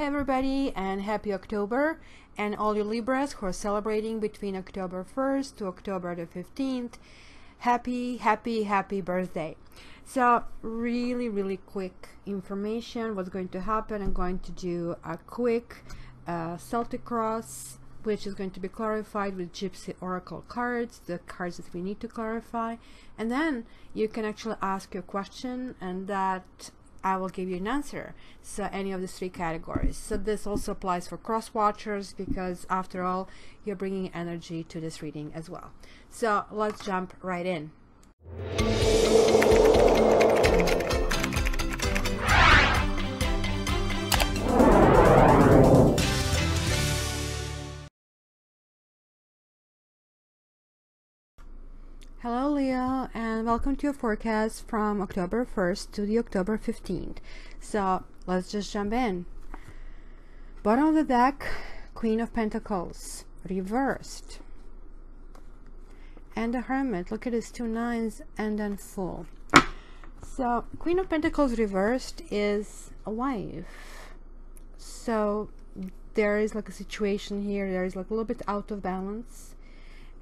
everybody, and happy October, and all your Libras who are celebrating between October 1st to October the 15th. Happy birthday. So really quick information what's going to happen. I'm going to do a quick Celtic cross, which is going to be clarified with Gypsy Oracle cards, the cards that we need to clarify, and then you can actually ask your question and that I will give you an answer. So any of the three categories. So this also applies for cross watchers, because after all, you're bringing energy to this reading as well. So let's jump right in. Hello Leo, and welcome to your forecast from October 1st to the October 15th. So let's just jump in. Bottom of the deck, Queen of Pentacles reversed, and the Hermit. Look at his two nines and then Fool. So Queen of Pentacles reversed is a wife. So there is like a situation here, there is like a little bit out of balance,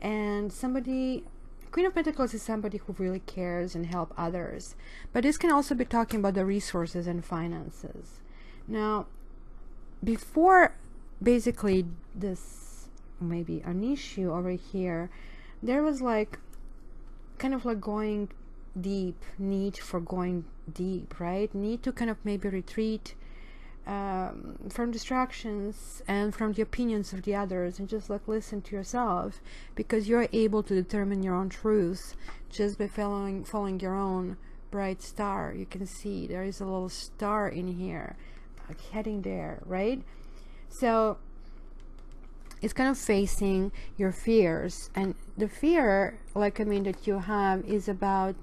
and somebody, Queen of Pentacles is somebody who really cares and help others, but this can also be talking about the resources and finances. Now, before basically this maybe an issue over here, there was like kind of like going deep, need for going deep, right? Need to kind of maybe retreat from distractions and from the opinions of the others, and just like listen to yourself, because you're able to determine your own truth just by following your own bright star. You can see there is a little star in here, like heading there, right? So it's kind of facing your fears, and the fear, like that you have is about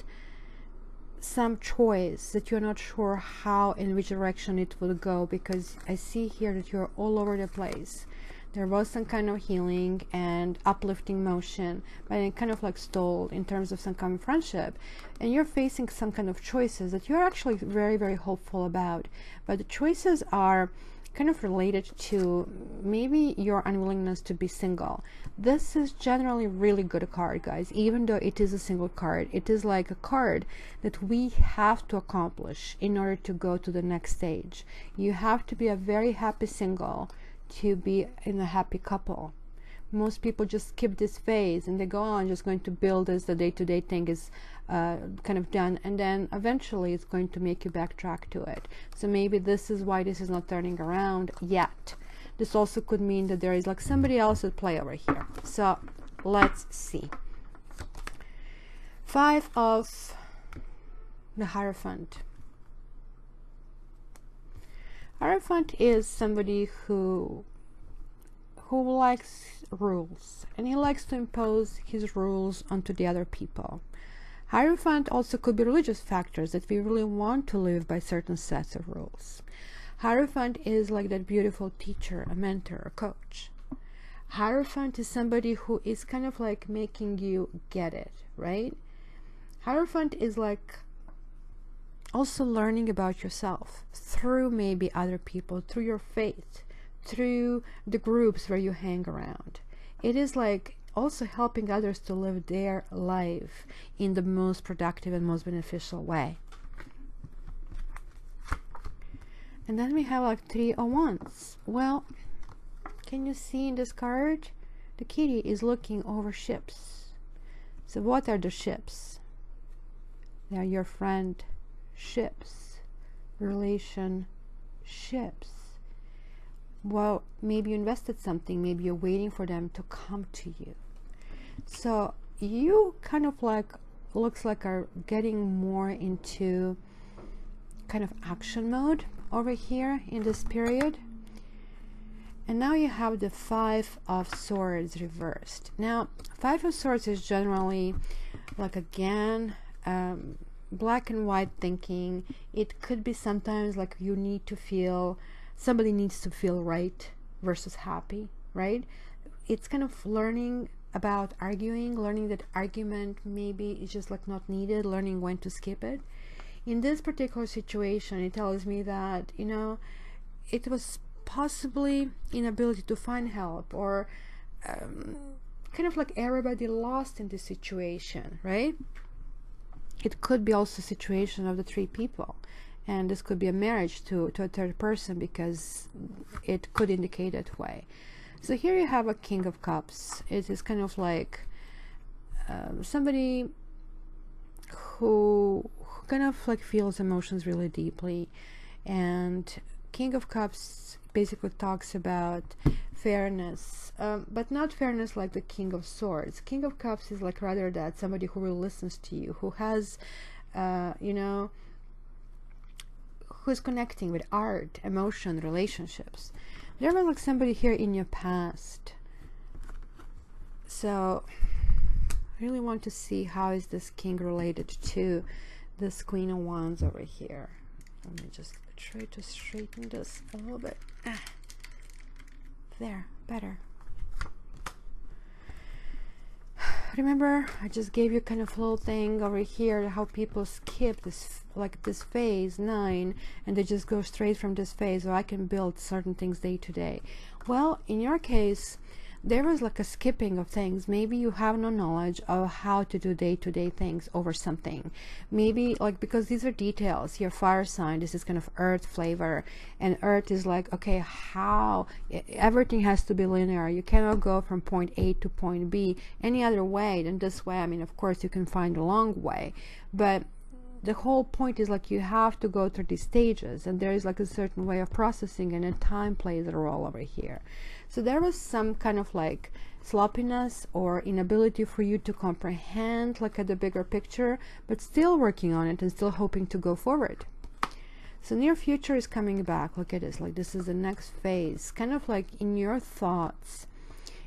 some choice that you're not sure how, in which direction it will go, because I see here that you're all over the place. There was some kind of healing and uplifting motion, but it kind of like stalled in terms of some kind of friendship, and you're facing some kind of choices that you're actually very hopeful about, but the choices are kind of related to maybe your unwillingness to be single. This is generally really good card, guys. Even though it is a single card, it is like a card that we have to accomplish in order to go to the next stage. You have to be a very happy single to be in a happy couple. Most people just skip this phase and they go on just going to build as the day-to-day thing is kind of done, and then eventually it's going to make you backtrack to it. So maybe this is why this is not turning around yet. This also could mean that there is like somebody else at play over here. So let's see. 5 of the Hierophant. Hierophant is somebody who likes rules, and he likes to impose his rules onto the other people. Hierophant also could be religious factors, that we really want to live by certain sets of rules. Hierophant is like that beautiful teacher, a mentor, a coach. Hierophant is somebody who is kind of like making you get it, right? Hierophant is like also learning about yourself through maybe other people, through your faith, through the groups where you hang around. It is like also helping others to live their life in the most productive and most beneficial way. And then we have like 3 of Wands. Well, can you see in this card, the kitty is looking over ships. So what are the ships? They are your friend ships, relationships. Well, maybe you invested something, maybe you're waiting for them to come to you. So you kind of like, looks like are getting more into kind of action mode over here in this period. And now you have the 5 of Swords reversed. Now 5 of Swords is generally like, again, black and white thinking. It could be sometimes like you need to feel, somebody needs to feel right versus happy, right? It's kind of learning about arguing, learning that argument maybe is just like not needed, learning when to skip it. In this particular situation, it tells me that, you know, it was possibly inability to find help, or kind of like everybody lost in this situation, right? It could be also a situation of the three people, and this could be a marriage to a third person, because it could indicate that way. So here you have a King of Cups. It is kind of like somebody who kind of like feels emotions really deeply. And King of Cups basically talks about fairness, but not fairness like the King of Swords. King of Cups is like rather that somebody who really listens to you, who has you know, who's connecting with art, emotion, relationships. There was like somebody here in your past. So I really want to see how is this king related to this Queen of Wands over here. Let me just try to straighten this a little bit. There, better. Remember, I just gave you kind of a little thing over here, how people skip this, like this phase 9, and they just go straight from this phase, so I can build certain things day to day. Well, in your case, there was like a skipping of things. Maybe you have no knowledge of how to do day-to-day things over something. Maybe like, because these are details, your fire sign, this is kind of earth flavor, and earth is like, okay, how everything has to be linear. You cannot go from point A to point B any other way than this way. I mean, of course you can find a long way, but the whole point is like you have to go through these stages, and there is like a certain way of processing, and then time plays a role over here. So there was some kind of like sloppiness or inability for you to comprehend like at the bigger picture, but still working on it and still hoping to go forward. So near future is coming back. Look at this, like this is the next phase, kind of like in your thoughts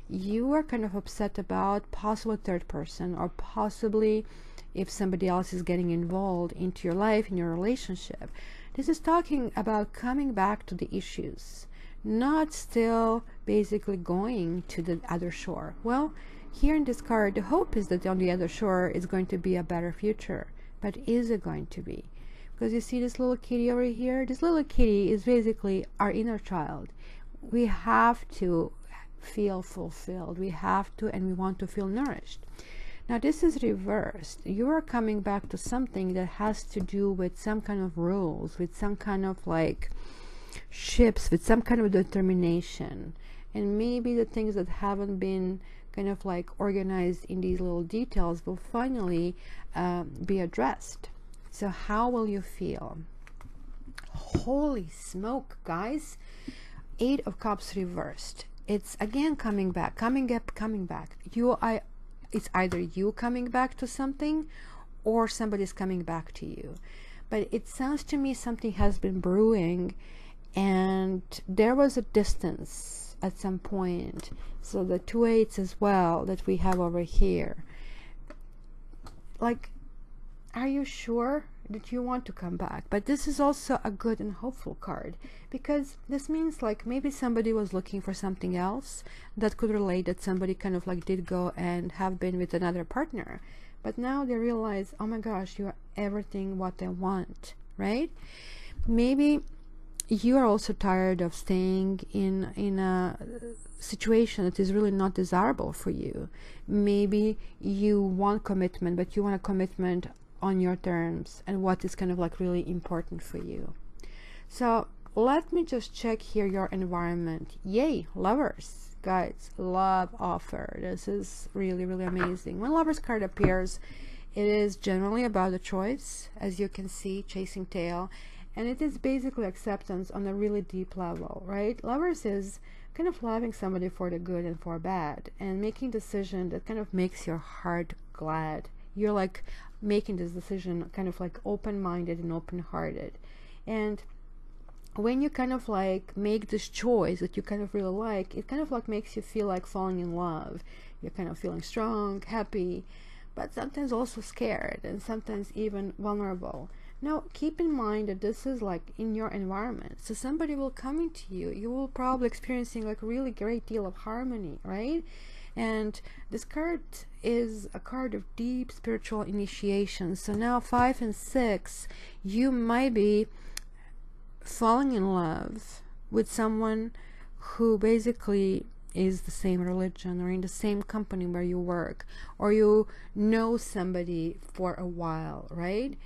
you are kind of upset about possible third person, or possibly if somebody else is getting involved into your life, in your relationship. This is talking about coming back to the issues, not still basically going to the other shore. Well, here in this card, the hope is that on the other shore is going to be a better future. But is it going to be? Because you see this little kitty over here? This little kitty is basically our inner child. We have to feel fulfilled. We have to, and we want to feel nourished. Now this is reversed. You are coming back to something that has to do with some kind of rules, with some kind of like ships, with some kind of determination, and maybe the things that haven't been kind of like organized in these little details will finally be addressed. So how will you feel? Holy smoke, guys. 8 of Cups reversed. It's again coming back, coming back. It's either you coming back to something, or somebody's coming back to you. But it sounds to me something has been brewing, and there was a distance at some point. So the 2 8s as well that we have over here. Like, are you sure that you want to come back? But this is also a good and hopeful card, because this means like maybe somebody was looking for something else that could relate, that somebody kind of like did go and have been with another partner, but now they realize, oh my gosh, you are everything what they want, right? Maybe you are also tired of staying in a situation that is really not desirable for you. Maybe you want commitment, but you want a commitment on your terms and what is kind of like really important for you. So let me just check here your environment. Yay, lovers, guys, love offer. This is really, really amazing. When lovers card appears, it is generally about a choice, as you can see, chasing tail, and it is basically acceptance on a really deep level, right? Lovers is kind of loving somebody for the good and for bad, and making decision that kind of makes your heart glad. You're like making this decision kind of like open-minded and open-hearted, and when you kind of like make this choice that you kind of really like, it kind of like makes you feel like falling in love. You're kind of feeling strong, happy, but sometimes also scared, and sometimes even vulnerable. Now keep in mind that this is like in your environment, so somebody will come into you, you will probably experiencing like a really great deal of harmony, right? And this card is a card of deep spiritual initiation. So now 5 and 6, you might be falling in love with someone who basically is the same religion, or in the same company where you work, or you know somebody for a while, right?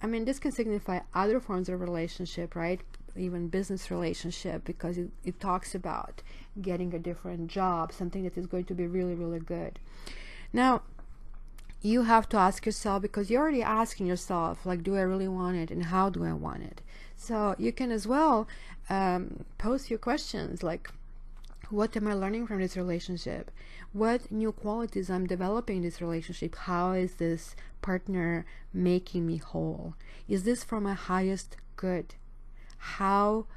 I mean, this can signify other forms of relationship, right? Even business relationship, because it talks about getting a different job, something that is going to be really, really good. Now, you have to ask yourself, because you're already asking yourself, like, do I really want it, and how do I want it? So you can as well pose your questions, like, what am I learning from this relationship? What new qualities I'm developing in this relationship? How is this partner making me whole? Is this for my highest good? How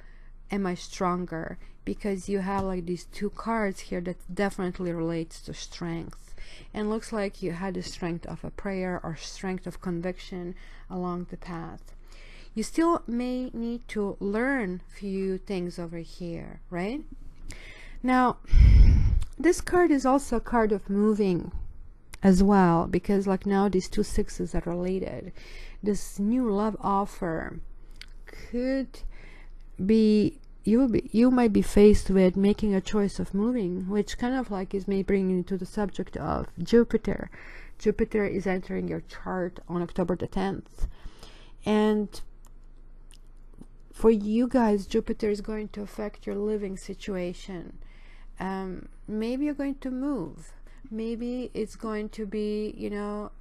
am I stronger? Because you have like these two cards here that definitely relates to strength, and looks like you had the strength of a prayer or strength of conviction along the path. You still may need to learn few things over here, right? Now, this card is also a card of moving as well, because like now these two sixes are related. This new love offer could be, you might be faced with making a choice of moving, which kind of like is may bring you to the subject of Jupiter. Jupiter is entering your chart on October the 10th, and for you guys, Jupiter is going to affect your living situation. Maybe you're going to move. Maybe it's going to be, you know,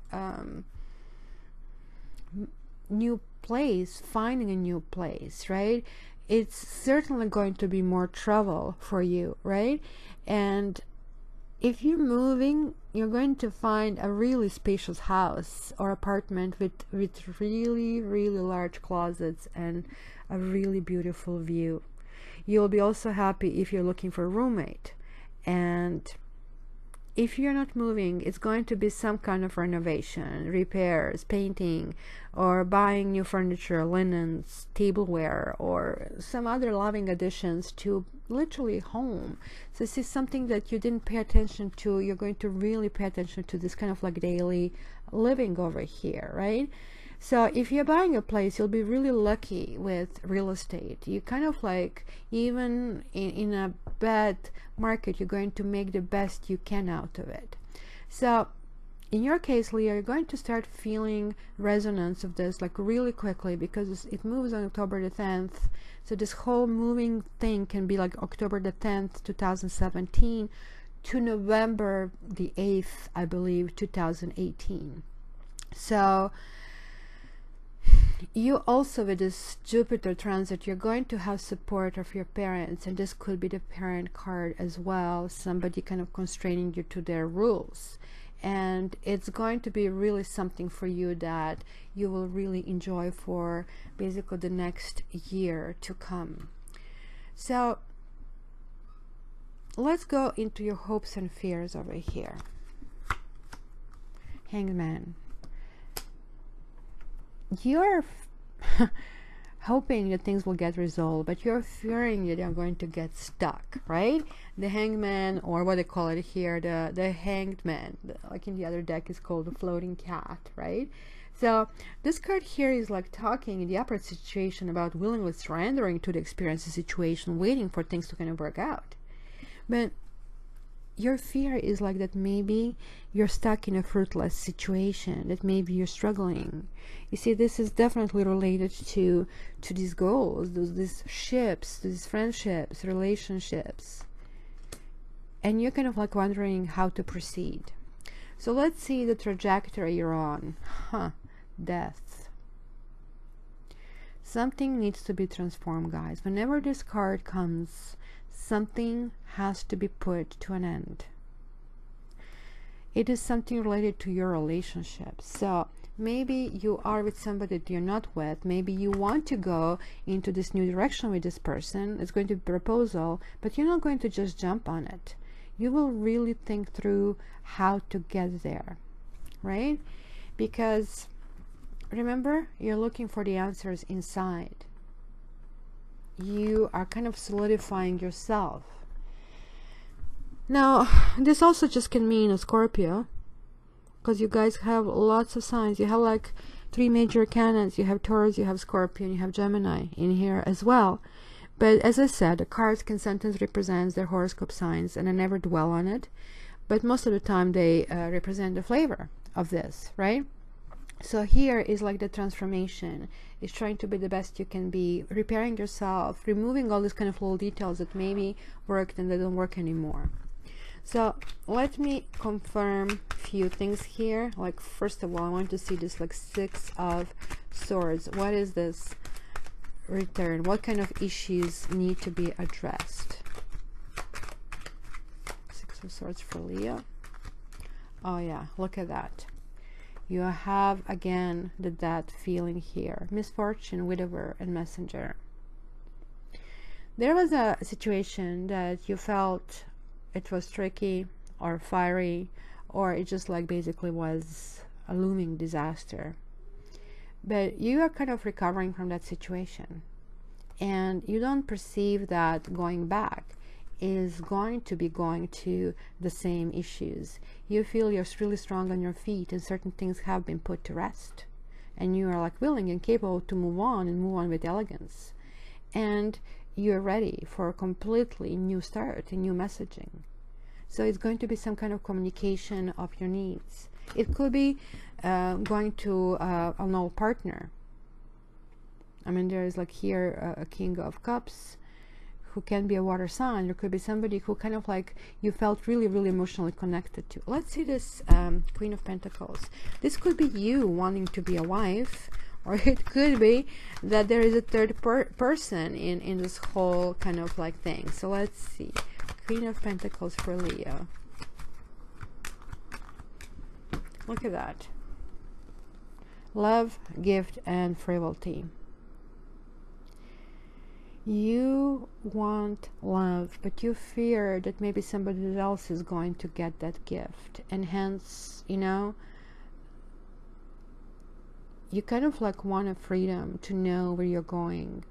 new place, finding a new place, right? It's certainly going to be more travel for you, right? And if you're moving, you're going to find a really spacious house or apartment with really, really large closets and a really beautiful view. You'll be also happy if you're looking for a roommate. And if you're not moving, it's going to be some kind of renovation, repairs, painting, or buying new furniture, linens, tableware, or some other loving additions to literally home. So this is something that you didn't pay attention to. You're going to really pay attention to this kind of like daily living over here, right? So if you're buying a place, you'll be really lucky with real estate. You kind of like, even in a bad market, you're going to make the best you can out of it. So in your case, Leo, you're going to start feeling resonance of this like really quickly, because it moves on October the 10th. So this whole moving thing can be like October the 10th, 2017 to November the 8th, I believe, 2018. So you also, with this Jupiter transit, you're going to have support of your parents, and this could be the parent card as well, somebody kind of constraining you to their rules. And it's going to be really something for you that you will really enjoy for basically the next year to come. So let's go into your hopes and fears over here. Hangman. You're hoping that things will get resolved, but you're fearing that they're going to get stuck, right? The Hangman, or what they call it here, the Hanged Man, like in the other deck is called the Floating Cat, right? So this card here is like talking in the opposite situation about willingly surrendering to the experience of the situation, waiting for things to kind of work out. But your fear is like that maybe you're stuck in a fruitless situation, that maybe you're struggling. You see, this is definitely related to these goals, these ships, these friendships, relationships. And you're kind of like wondering how to proceed. So let's see the trajectory you're on. Death. Something needs to be transformed, guys. Whenever this card comes, something has to be put to an end. It is something related to your relationship. So maybe you are with somebody that you're not with. Maybe you want to go into this new direction with this person. It's going to be a proposal, but you're not going to just jump on it. You will really think through how to get there, right? Because remember, you're looking for the answers inside. You are kind of solidifying yourself. Now, this also just can mean a Scorpio, because you guys have lots of signs. You have like 3 major canons. You have Taurus, you have Scorpio, and you have Gemini in here as well. But as I said, the cards can sometimes represent their horoscope signs, and I never dwell on it. But most of the time they represent the flavor of this, right? So here is like the transformation, is trying to be the best you can be, repairing yourself, removing all these kind of little details that maybe worked and they don't work anymore. So let me confirm a few things here. Like, first of all, I want to see this like 6 of Swords. What is this return? What kind of issues need to be addressed? 6 of Swords for Leo. Oh yeah, look at that. You have again the death feeling here. Misfortune, Widower, and Messenger. There was a situation that you felt it was tricky or fiery, or it just like basically was a looming disaster. But you are kind of recovering from that situation, and you don't perceive that going back is going to be going to the same issues. You feel you're really strong on your feet, and certain things have been put to rest, and you are like willing and capable to move on, and move on with elegance, and you're ready for a completely new start, a new messaging. So it's going to be some kind of communication of your needs. It could be going to an old partner. I mean, there is like here a King of Cups, who can be a water sign. There could be somebody who kind of like you felt really, really emotionally connected to. Let's see this Queen of Pentacles. This could be you wanting to be a wife, or it could be that there is a third person in this whole kind of like thing. So let's see. Queen of Pentacles for Leo. Look at that. Love, gift, and frivolity. You want love, but you fear that maybe somebody else is going to get that gift, and hence, you know, you kind of like want a freedom to know where you're going.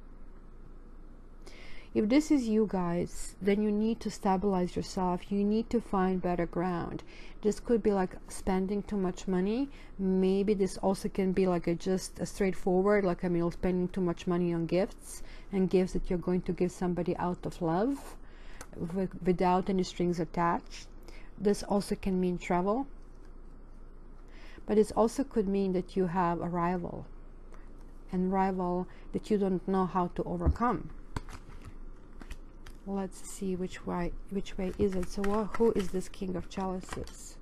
If this is you guys, then you need to stabilize yourself. You need to find better ground. This could be like spending too much money. Maybe this also can be like just a straightforward, like, I mean, spending too much money on gifts, and gifts that you're going to give somebody out of love without any strings attached. This also can mean travel, but it also could mean that you have a rival, and rival that you don't know how to overcome. Let's see which way is it. So who is this King of Chalices?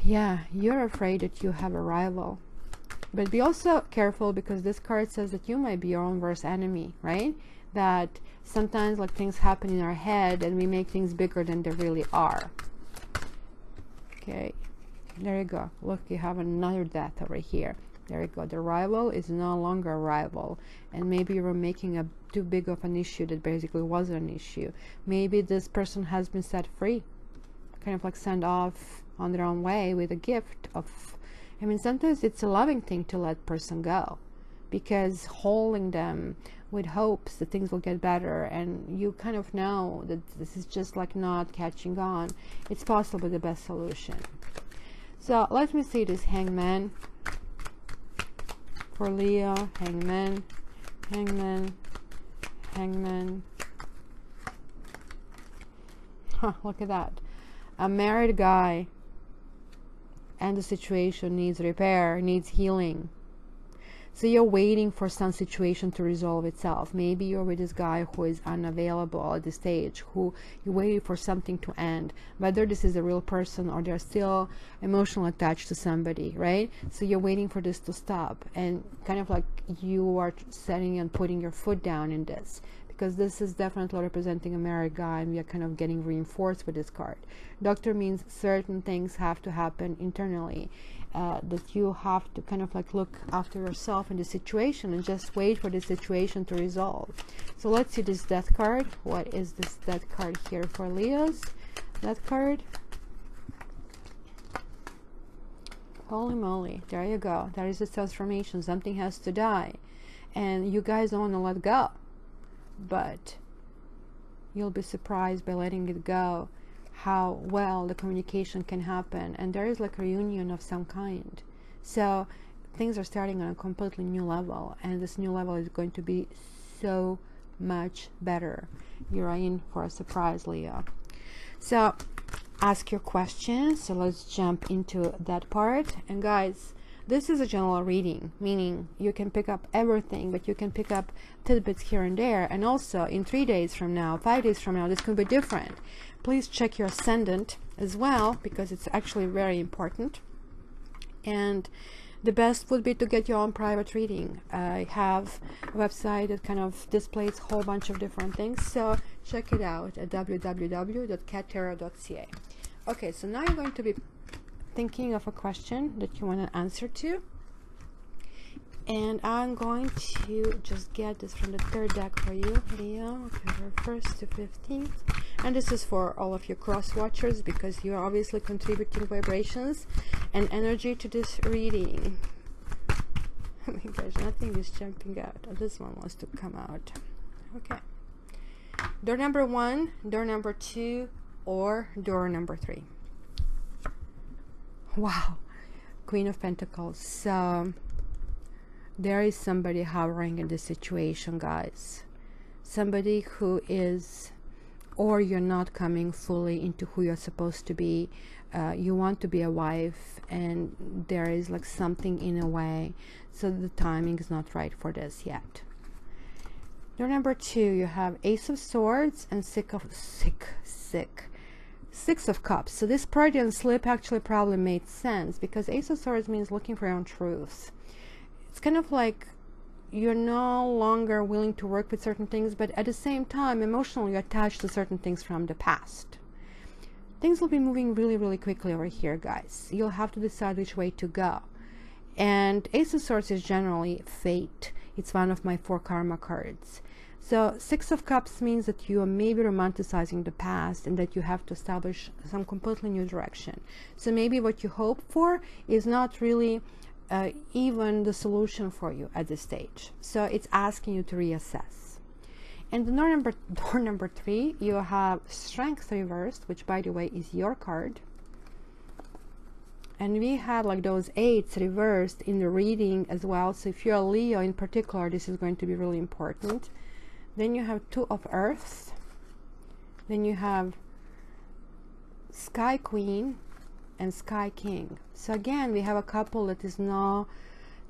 Yeah, you're afraid that you have a rival, but be also careful, because this card says that you might be your own worst enemy, right? That sometimes like things happen in our head and we make things bigger than they really are. Okay, there you go. Look, you have another death over here. There you go. The rival is no longer a rival, and maybe you were making a too big of an issue that basically wasn't an issue. Maybe this person has been set free, kind of like sent off on their own way with a gift of, I mean, sometimes it's a loving thing to let person go, because holding them with hopes that things will get better, and you kind of know that this is just like not catching on, it's possibly the best solution. So let me see this Hangman for Leo. Hangman, Hangman, Hangman. Huh, look at that. A married guy, and the situation needs repair, needs healing. So you're waiting for some situation to resolve itself. Maybe you're with this guy who is unavailable at this stage, who you're waiting for something to end, whether this is a real person or they're still emotionally attached to somebody, right? So you're waiting for this to stop, and kind of like you are setting and putting your foot down in this, because this is definitely representing a married guy, and we are kind of getting reinforced with this card. Doctor means certain things have to happen internally, that you have to kind of like look after yourself in the situation and just wait for the situation to resolve. So let's see this Death card. What is this Death card here for Leos? Death card. Holy moly, there you go. There is a transformation. Something has to die, and you guys don't want to let go, but you'll be surprised by letting it go how well the communication can happen, and there is like a reunion of some kind. So things are starting on a completely new level, and this new level is going to be so much better. You're in for a surprise, Leo. So ask your questions. So let's jump into that part. And guys, this is a general reading, meaning you can pick up everything, but you can pick up tidbits here and there. And also in 3 days from now, 5 days from now, this could be different. Please check your ascendant as well, because it's actually very important. And the best would be to get your own private reading. I have a website that kind of displays a whole bunch of different things, so check it out at www.cattarot.ca. Okay, so now you're going to be thinking of a question that you want to answer to, and I'm going to just get this from the third deck for you, Leo, October 1st to 15th. And this is for all of your cross watchers, because you're obviously contributing vibrations and energy to this reading. Oh my gosh, nothing is jumping out. Oh, this one wants to come out. Okay. Door number 1, door number 2, or door number 3. Wow. Queen of Pentacles. So there is somebody hovering in this situation, guys. Somebody who is, or you're not coming fully into who you're supposed to be. You want to be a wife, and there is like something in a way, so the timing is not right for this yet. Door number 2, you have Ace of Swords and Six of Cups. So this Freudian slip actually probably made sense, because Ace of Swords means looking for your own truth. It's kind of like you're no longer willing to work with certain things, but at the same time emotionally attached to certain things from the past. Things will be moving really, really quickly over here, guys. You'll have to decide which way to go. And Ace of Swords is generally fate. It's one of my 4 karma cards. So Six of Cups means that you are maybe romanticizing the past, and that you have to establish some completely new direction. So maybe what you hope for is not really even the solution for you at this stage. So it's asking you to reassess. And the door number 3, you have Strength reversed, which by the way is your card. And we had like those 8s reversed in the reading as well. So if you're a Leo in particular, this is going to be really important. Then you have 2 of Earths. Then you have Sky Queen and Sky King. So again, we have a couple that is not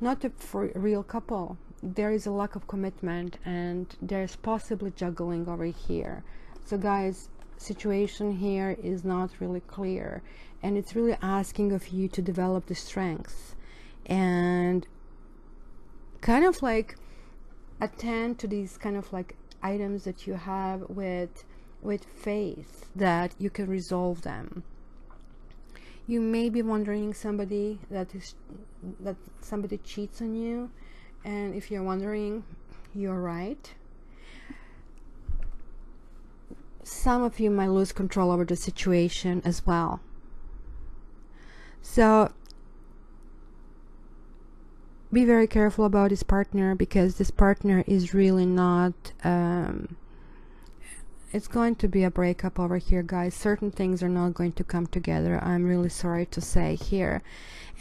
a real couple. There is a lack of commitment, and there's possibly juggling over here. So guys, situation here is not really clear, and it's really asking of you to develop the strength and kind of like attend to these kind of like items that you have with faith that you can resolve them. You may be wondering somebody that somebody cheats on you, and if you're wondering, you're right. Some of you might lose control over the situation as well. So be very careful about this partner, because this partner is really not it's going to be a breakup over here, guys. Certain things are not going to come together, I'm really sorry to say here,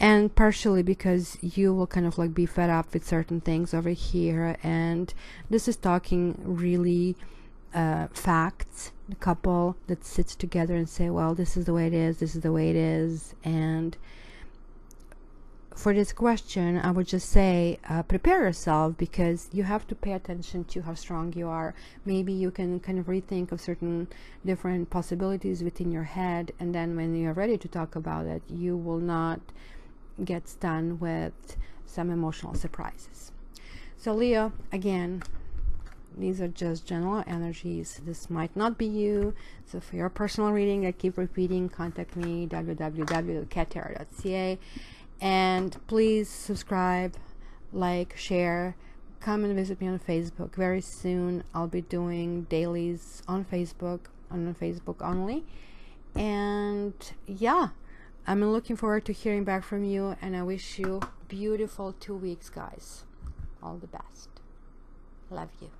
and partially because you will kind of like be fed up with certain things over here. And this is talking really facts, the couple that sits together and say, well, this is the way it is, this is the way it is. And for this question, I would just say prepare yourself, because you have to pay attention to how strong you are. Maybe you can kind of rethink of certain different possibilities within your head, and then when you're ready to talk about it, you will not get stunned with some emotional surprises. So Leo, again, these are just general energies. This might not be you. So for your personal reading, I keep repeating, contact me, www.cattarot.ca. And please subscribe, like, share, come and visit me on Facebook. Very soon I'll be doing dailies on Facebook only. And yeah, I'm looking forward to hearing back from you, and I wish you beautiful 2 weeks, guys. All the best. Love you.